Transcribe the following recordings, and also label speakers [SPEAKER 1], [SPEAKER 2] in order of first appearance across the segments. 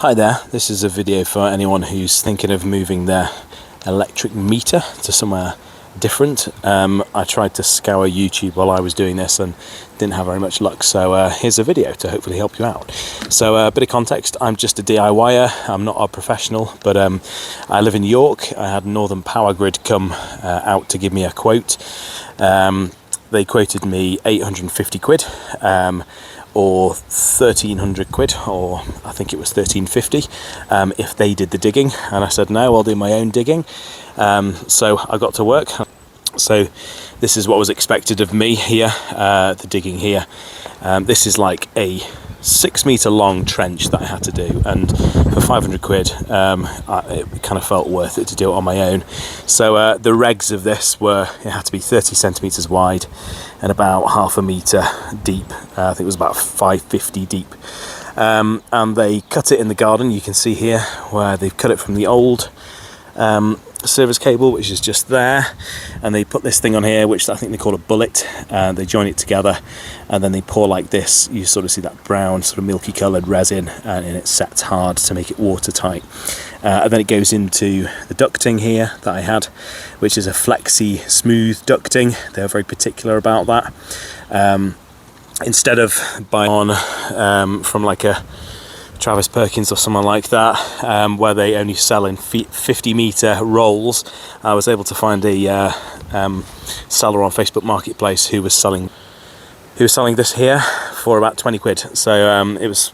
[SPEAKER 1] Hi there, this is a video for anyone who's thinking of moving their electric meter to somewhere different. I tried to scour YouTube while I was doing this and didn't have very much luck, so here's a video to hopefully help you out. So a bit of context, I'm just a DIYer, I'm not a professional, but I live in York. I had Northern Power Grid come out to give me a quote. They quoted me 850 quid. Or 1,300 quid, or I think it was 1,350 if they did the digging, and I said no, I'll do my own digging. So I got to work. So this is what was expected of me here, the digging here. This is like a 6 metre long trench that I had to do, and for 500 quid it kind of felt worth it to do it on my own. So the regs of this were, it had to be 30 centimetres wide and about half a metre deep. I think it was about 550 deep, and they cut it in the garden. You can see here where they've cut it from the old service cable, which is just there, and they put this thing on here, which I think they call a bullet, and they join it together, and then they pour like this. You sort of see that brown sort of milky coloured resin, and it sets hard to make it watertight, and then it goes into the ducting here that I had, which is a flexi smooth ducting. They're very particular about that. Instead of buying on from like a Travis Perkins or someone like that, where they only sell in 50 metre rolls, I was able to find a seller on Facebook Marketplace who was selling this here for about 20 quid. So it was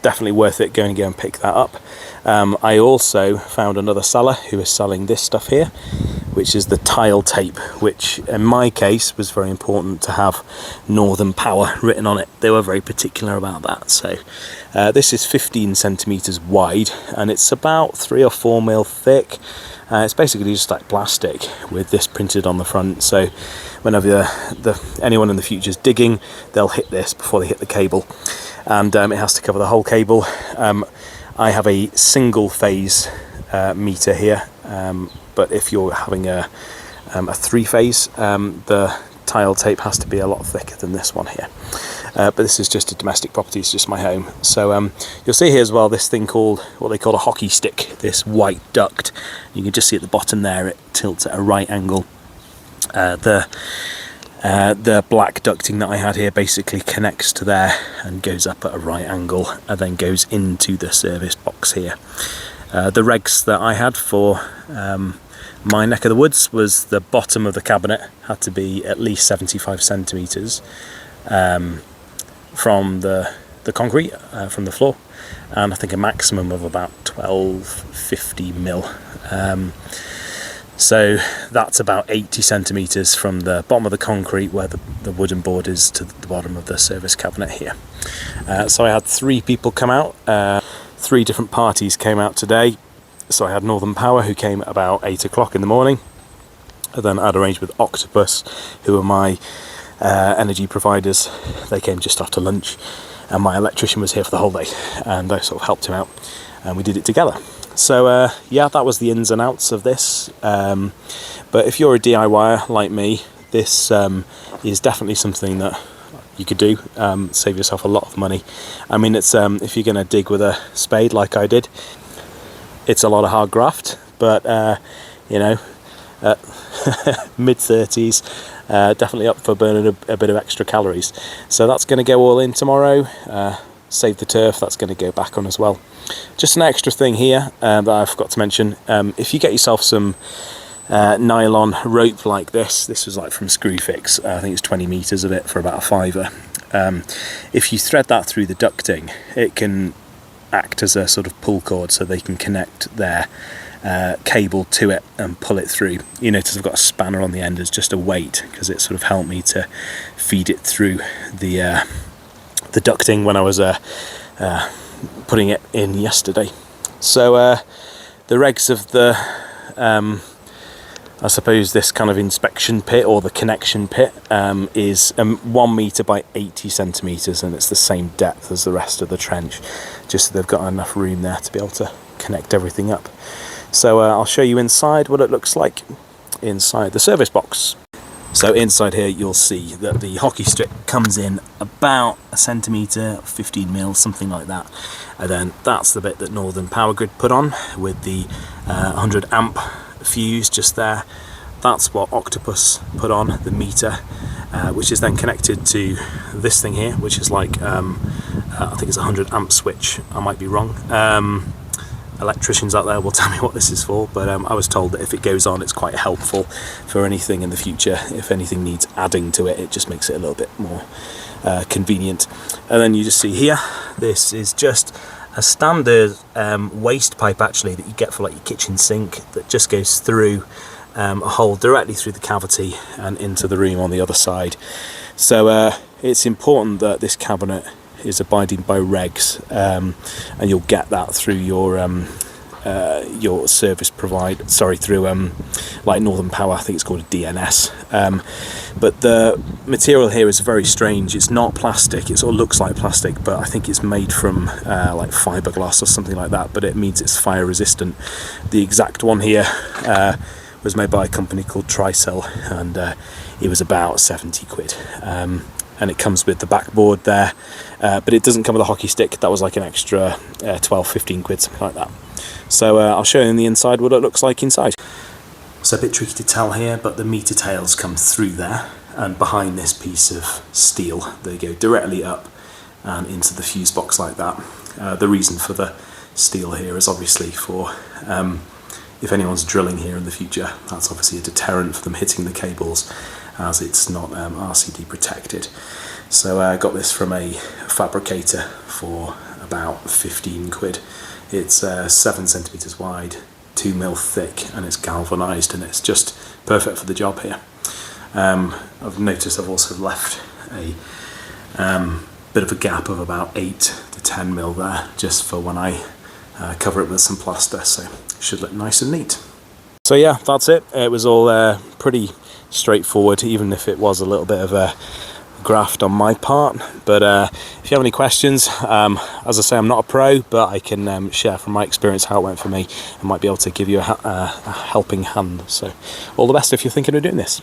[SPEAKER 1] definitely worth it going and pick that up. I also found another seller who is selling this stuff here, which is the tile tape, which in my case was very important to have Northern Power written on it. They were very particular about that. So this is 15 centimetres wide, and it's about 3 or 4 mil thick. It's basically just like plastic with this printed on the front, so whenever anyone in the future is digging, they'll hit this before they hit the cable, and it has to cover the whole cable. I have a single phase meter here, but if you're having a 3-phase, the tile tape has to be a lot thicker than this one here. But this is just a domestic property, it's just my home. So you'll see here as well this thing called, what they call a hockey stick, this white duct. You can just see at the bottom there, it tilts at a right angle. The black ducting that I had here basically connects to there and goes up at a right angle and then goes into the service box here. The regs that I had for my neck of the woods was the bottom of the cabinet had to be at least 75 centimetres from the concrete, from the floor, and I think a maximum of about 1250 mil. So that's about 80 centimetres from the bottom of the concrete where the wooden board is to the bottom of the service cabinet here. So I had 3 people come out, 3 different parties came out today. So I had Northern Power, who came at about 8 o'clock in the morning, and then I'd arranged with Octopus, who are my energy providers. They came just after lunch, and my electrician was here for the whole day, and I sort of helped him out, and we did it together. So yeah, that was the ins and outs of this. But if you're a DIYer like me, this is definitely something that you could do, save yourself a lot of money. I mean, it's if you're going to dig with a spade like I did, it's a lot of hard graft, but you know, mid-30s, definitely up for burning a bit of extra calories. So that's going to go all in tomorrow. Save the turf, that's going to go back on as well. Just an extra thing here that I forgot to mention, if you get yourself some nylon rope like this was like from Screwfix, I think it's 20 metres of it for about a £5. If you thread that through the ducting, it can act as a sort of pull cord, so they can connect their cable to it and pull it through. You notice I've got a spanner on the end as just a weight, because it sort of helped me to feed it through the ducting when I was putting it in yesterday. So the regs of the I suppose this kind of inspection pit, or the connection pit, is 1 metre by 80 centimetres, and it's the same depth as the rest of the trench, just so they've got enough room there to be able to connect everything up. So I'll show you inside what it looks like inside the service box. So inside here you'll see that the hockey stick comes in about a centimetre, 15 mil, something like that, and then that's the bit that Northern Power Grid put on with the 100 amp fuse just there. That's what Octopus put on, the meter, which is then connected to this thing here, which is like I think it's a 100 amp switch, I might be wrong. Electricians out there will tell me what this is for, but I was told that if it goes on, it's quite helpful for anything in the future. If anything needs adding to it, it just makes it a little bit more convenient. And then you just see here, this is just a standard waste pipe actually that you get for like your kitchen sink, that just goes through a hole directly through the cavity and into the room on the other side. So it's important that this cabinet is abiding by regs, and you'll get that through your service provider, through like Northern Power, I think it's called a DNS. But the material here is very strange. It's not plastic, it sort of looks like plastic, but I think it's made from like fiberglass or something like that, but it means it's fire resistant. The exact one here was made by a company called Tricell, and it was about 70 quid. And it comes with the backboard there, but it doesn't come with a hockey stick. That was like an extra 12-15 quid, something like that. So I'll show you in the inside what it looks like inside. It's a bit tricky to tell here, but the meter tails come through there, and behind this piece of steel they go directly up and into the fuse box like that. The reason for the steel here is obviously for if anyone's drilling here in the future, that's obviously a deterrent for them hitting the cables, as it's not RCD protected. So I got this from a fabricator for about 15 quid. It's 7 centimetres wide, 2 mil thick, and it's galvanised, and it's just perfect for the job here. I've noticed I've also left a bit of a gap of about 8 to 10 mil there, just for when I cover it with some plaster, so it should look nice and neat. So yeah, that's it. It was all pretty straightforward, even if it was a little bit of a graft on my part. But if you have any questions, as I say, I'm not a pro, but I can share from my experience how it went for me. I might be able to give you a helping hand. So all the best if you're thinking of doing this.